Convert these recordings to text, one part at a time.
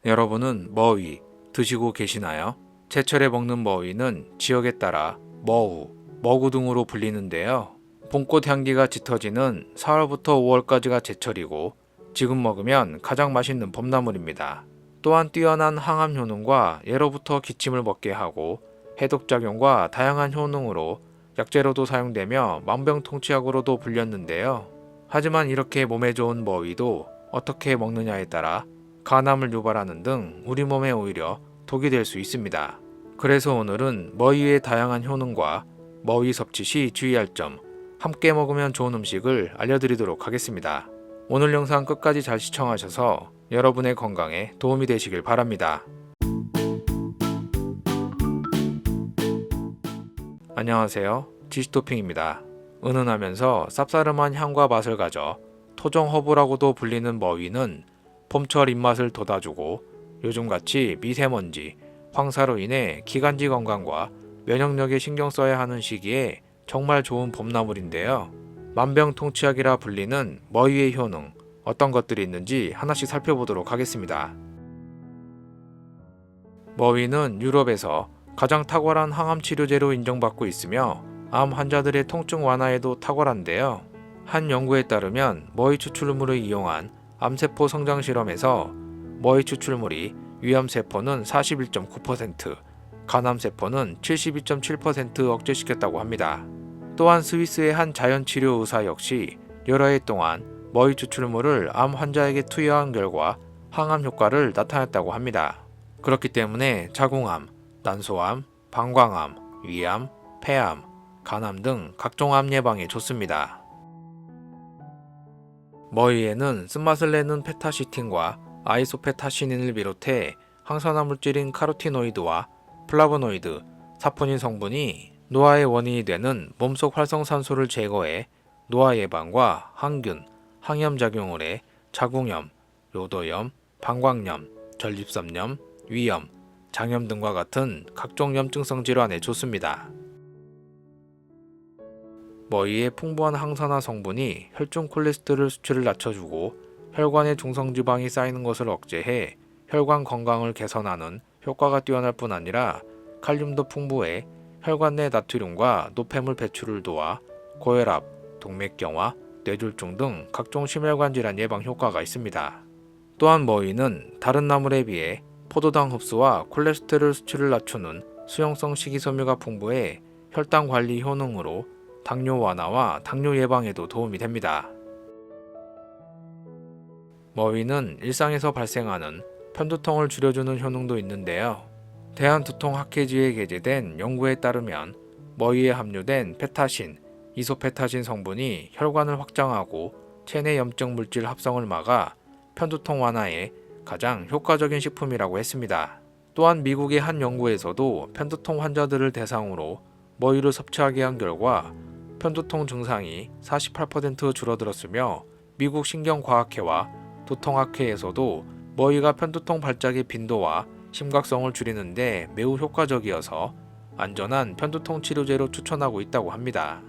여러분은 머위 드시고 계시나요? 제철에 먹는 머위는 지역에 따라 머우, 머구 등으로 불리는데요. 봄꽃 향기가 짙어지는 4월부터 5월까지가 제철이고 지금 먹으면 가장 맛있는 봄나물입니다. 또한 뛰어난 항암 효능과 예로부터 기침을 먹게 하고 해독작용과 다양한 효능으로 약재로도 사용되며 만병통치약으로도 불렸는데요. 하지만 이렇게 몸에 좋은 머위도 어떻게 먹느냐에 따라 간암을 유발하는 등 우리 몸에 오히려 독이 될 수 있습니다. 그래서 오늘은 머위의 다양한 효능과 머위 섭취 시 주의할 점, 함께 먹으면 좋은 음식을 알려드리도록 하겠습니다. 오늘 영상 끝까지 잘 시청하셔서 여러분의 건강에 도움이 되시길 바랍니다. 안녕하세요. 지시토핑입니다. 은은하면서 쌉싸름한 향과 맛을 가져 토종허브라고도 불리는 머위는 봄철 입맛을 돋아주고 요즘같이 미세먼지, 황사로 인해 기관지 건강과 면역력에 신경 써야 하는 시기에 정말 좋은 봄나물인데요. 만병통치약이라 불리는 머위의 효능, 어떤 것들이 있는지 하나씩 살펴보도록 하겠습니다. 머위는 유럽에서 가장 탁월한 항암 치료제로 인정받고 있으며 암 환자들의 통증 완화에도 탁월한데요. 한 연구에 따르면 머위 추출물을 이용한 암세포 성장 실험에서 머위 추출물이 위암세포는 41.9%, 간암세포는 72.7% 억제시켰다고 합니다. 또한 스위스의 한 자연치료 의사 역시 여러 해 동안 머위 추출물을 암 환자에게 투여한 결과 항암 효과를 나타냈다고 합니다. 그렇기 때문에 자궁암, 난소암, 방광암, 위암, 폐암, 간암 등 각종 암 예방에 좋습니다. 머위에는 쓴맛을 내는 페타시틴과 아이소페타시닌을 비롯해 항산화 물질인 카로티노이드와 플라보노이드, 사포닌 성분이 노화의 원인이 되는 몸속 활성산소를 제거해 노화 예방과 항균, 항염 작용을 해 자궁염, 요도염, 방광염, 전립선염, 위염, 장염 등과 같은 각종 염증성 질환에 좋습니다. 머위의 풍부한 항산화 성분이 혈중 콜레스테롤 수치를 낮춰주고 혈관에 중성지방이 쌓이는 것을 억제해 혈관 건강을 개선하는 효과가 뛰어날 뿐 아니라 칼륨도 풍부해 혈관 내 나트륨과 노폐물 배출을 도와 고혈압, 동맥경화, 뇌졸중 등 각종 심혈관 질환 예방 효과가 있습니다. 또한 머위는 다른 나물에 비해 포도당 흡수와 콜레스테롤 수치를 낮추는 수용성 식이섬유가 풍부해 혈당 관리 효능으로 당뇨 완화와 당뇨 예방에도 도움이 됩니다. 머위는 일상에서 발생하는 편두통을 줄여주는 효능도 있는데요. 대한두통학회지에 게재된 연구에 따르면 머위에 함유된 페타신, 이소페타신 성분이 혈관을 확장하고 체내 염증 물질 합성을 막아 편두통 완화에 가장 효과적인 식품이라고 했습니다. 또한 미국의 한 연구에서도 편두통 환자들을 대상으로 머위를 섭취하게 한 결과 편두통 증상이 48% 줄어들었으며 미국 신경과학회와 두통학회에서도 머위가 편두통 발작의 빈도와 심각성을 줄이는데 매우 효과적이어서 안전한 편두통 치료제로 추천하고 있다고 합니다.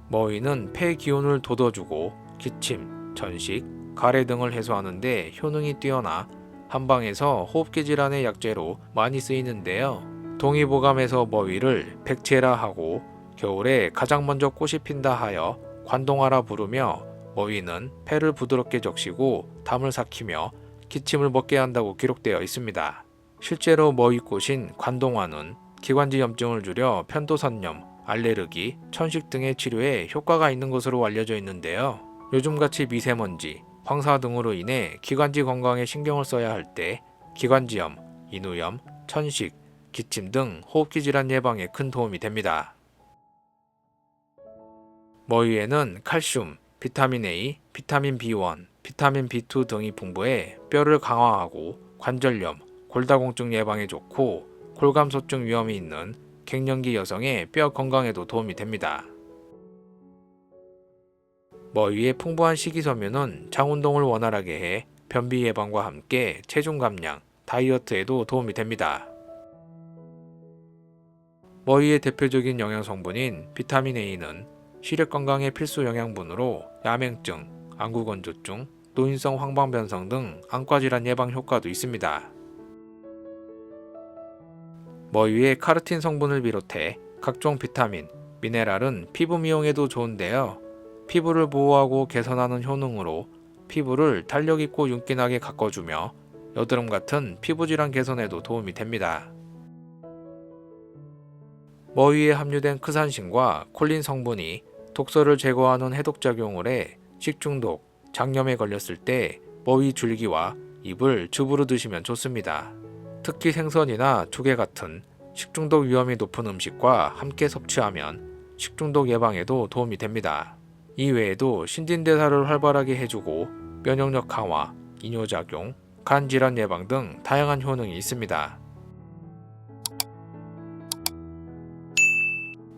머위는 폐 기운을 돋워주고 기침, 전식, 가래 등을 해소하는 데 효능이 뛰어나 한방에서 호흡기 질환의 약재로 많이 쓰이는데요. 동의보감에서 머위를 백제라 하고 겨울에 가장 먼저 꽃이 핀다 하여 관동화라 부르며 머위는 폐를 부드럽게 적시고 담을 삭히며 기침을 먹게 한다고 기록되어 있습니다. 실제로 머위꽃인 관동화는 기관지 염증을 줄여 편도선염, 알레르기, 천식 등의 치료에 효과가 있는 것으로 알려져 있는데요. 요즘같이 미세먼지, 황사 등으로 인해 기관지 건강에 신경을 써야 할 때 기관지염, 인후염, 천식, 기침 등 호흡기 질환 예방에 큰 도움이 됩니다. 머위에는 칼슘, 비타민 A, 비타민 B1, 비타민 B2 등이 풍부해 뼈를 강화하고 관절염, 골다공증 예방에 좋고 골감소증 위험이 있는 갱년기 여성의 뼈 건강에도 도움이 됩니다. 머위의 풍부한 식이섬유는 장운동을 원활하게 해 변비 예방과 함께 체중 감량, 다이어트에도 도움이 됩니다. 머위의 대표적인 영양성분인 비타민 A는 시력 건강의 필수 영양분으로 야맹증, 안구건조증, 노인성 황방변성 등 안과질환 예방 효과도 있습니다. 머위의 카르틴 성분을 비롯해 각종 비타민, 미네랄은 피부 미용에도 좋은데요. 피부를 보호하고 개선하는 효능으로 피부를 탄력있고 윤기나게 가꿔주며 여드름 같은 피부질환 개선에도 도움이 됩니다. 머위에 함유된 크산신과 콜린 성분이 독소를 제거하는 해독작용을 해 식중독, 장염에 걸렸을 때 머위 줄기와 잎을 즙으로 드시면 좋습니다. 특히 생선이나 조개 같은 식중독 위험이 높은 음식과 함께 섭취하면 식중독 예방에도 도움이 됩니다. 이 외에도 신진대사를 활발하게 해주고 면역력 강화, 이뇨작용, 간질환 예방 등 다양한 효능이 있습니다.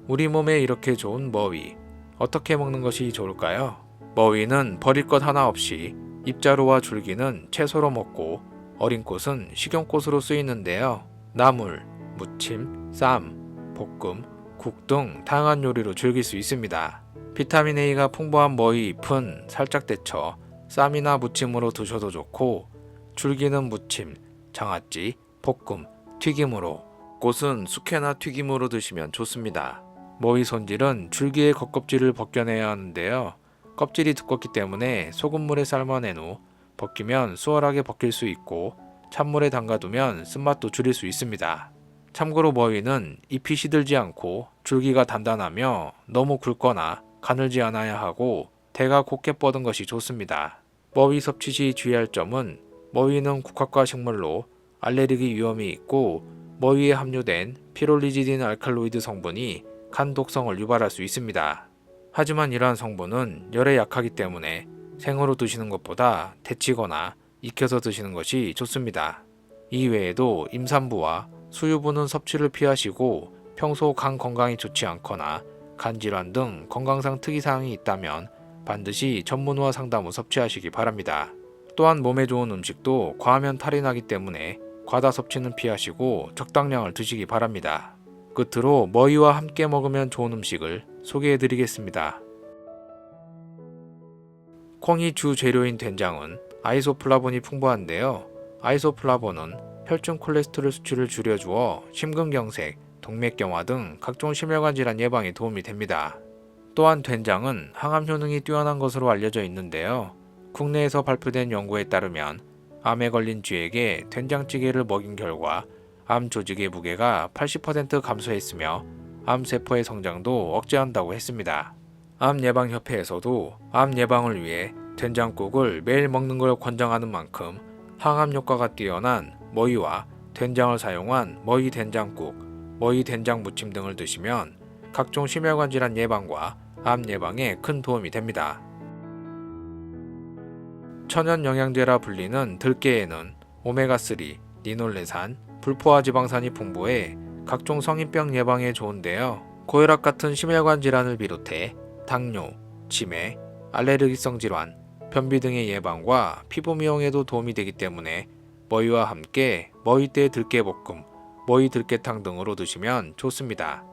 우리 몸에 이렇게 좋은 머위, 어떻게 먹는 것이 좋을까요? 머위는 버릴 것 하나 없이 잎자루와 줄기는 채소로 먹고 어린 꽃은 식용꽃으로 쓰이는데요. 나물, 무침, 쌈, 볶음, 국 등 다양한 요리로 즐길 수 있습니다. 비타민 A가 풍부한 머위 잎은 살짝 데쳐 쌈이나 무침으로 드셔도 좋고 줄기는 무침, 장아찌, 볶음, 튀김으로, 꽃은 숙회나 튀김으로 드시면 좋습니다. 머위 손질은 줄기의 겉껍질을 벗겨내야 하는데요. 껍질이 두껍기 때문에 소금물에 삶아낸 후 벗기면 수월하게 벗길 수 있고 찬물에 담가두면 쓴맛도 줄일 수 있습니다. 참고로 머위는 잎이 시들지 않고 줄기가 단단하며 너무 굵거나 가늘지 않아야 하고 대가 곱게 뻗은 것이 좋습니다. 머위 섭취 시 주의할 점은 머위는 국화과 식물로 알레르기 위험이 있고 머위에 함유된 피롤리지딘 알칼로이드 성분이 간 독성을 유발할 수 있습니다. 하지만 이러한 성분은 열에 약하기 때문에 생으로 드시는 것보다 데치거나 익혀서 드시는 것이 좋습니다. 이 외에도 임산부와 수유부는 섭취를 피하시고 평소 간 건강이 좋지 않거나 간질환 등 건강상 특이사항이 있다면 반드시 전문의와 상담 후 섭취하시기 바랍니다. 또한 몸에 좋은 음식도 과하면 탈이 나기 때문에 과다 섭취는 피하시고 적당량을 드시기 바랍니다. 끝으로 머위와 함께 먹으면 좋은 음식을 소개해드리겠습니다. 콩이 주 재료인 된장은 아이소플라본이 풍부한데요. 아이소플라본은 혈중 콜레스테롤 수치를 줄여주어 심근경색, 동맥경화 등 각종 심혈관 질환 예방에 도움이 됩니다. 또한 된장은 항암 효능이 뛰어난 것으로 알려져 있는데요. 국내에서 발표된 연구에 따르면 암에 걸린 쥐에게 된장찌개를 먹인 결과 암 조직의 무게가 80% 감소했으며 암세포의 성장도 억제한다고 했습니다. 암예방협회에서도 암 예방을 위해 된장국을 매일 먹는 걸 권장하는 만큼 항암 효과가 뛰어난 머위와 된장을 사용한 머위 된장국, 머위 된장 무침 등을 드시면 각종 심혈관 질환 예방과 암 예방에 큰 도움이 됩니다. 천연 영양제라 불리는 들깨에는 오메가3, 리놀레산, 불포화 지방산이 풍부해 각종 성인병 예방에 좋은데요. 고혈압 같은 심혈관 질환을 비롯해 당뇨, 치매, 알레르기성 질환, 변비 등의 예방과 피부 미용에도 도움이 되기 때문에 머위와 함께 머위대 들깨볶음, 머위 들깨탕 등으로 드시면 좋습니다.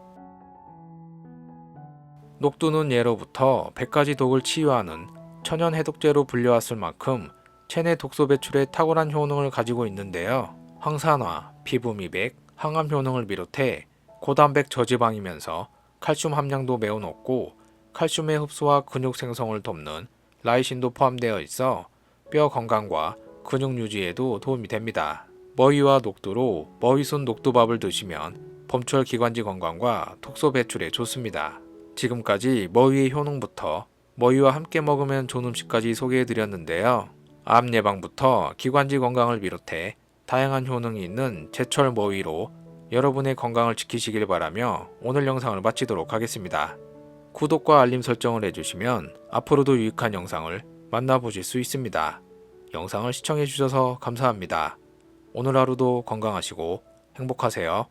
녹두는 예로부터 100가지 독을 치유하는 천연 해독제로 불려왔을 만큼 체내 독소 배출에 탁월한 효능을 가지고 있는데요. 항산화, 피부 미백, 항암 효능을 비롯해 고단백 저지방이면서 칼슘 함량도 매우 높고 칼슘의 흡수와 근육 생성을 돕는 라이신도 포함되어 있어 뼈 건강과 근육 유지에도 도움이 됩니다. 머위와 녹두로 머위순 녹두밥을 드시면 봄철 기관지 건강과 독소 배출에 좋습니다. 지금까지 머위의 효능부터 머위와 함께 먹으면 좋은 음식까지 소개해드렸는데요. 암 예방부터 기관지 건강을 비롯해 다양한 효능이 있는 제철 머위로 여러분의 건강을 지키시길 바라며 오늘 영상을 마치도록 하겠습니다. 구독과 알림 설정을 해주시면 앞으로도 유익한 영상을 만나보실 수 있습니다. 영상을 시청해주셔서 감사합니다. 오늘 하루도 건강하시고 행복하세요.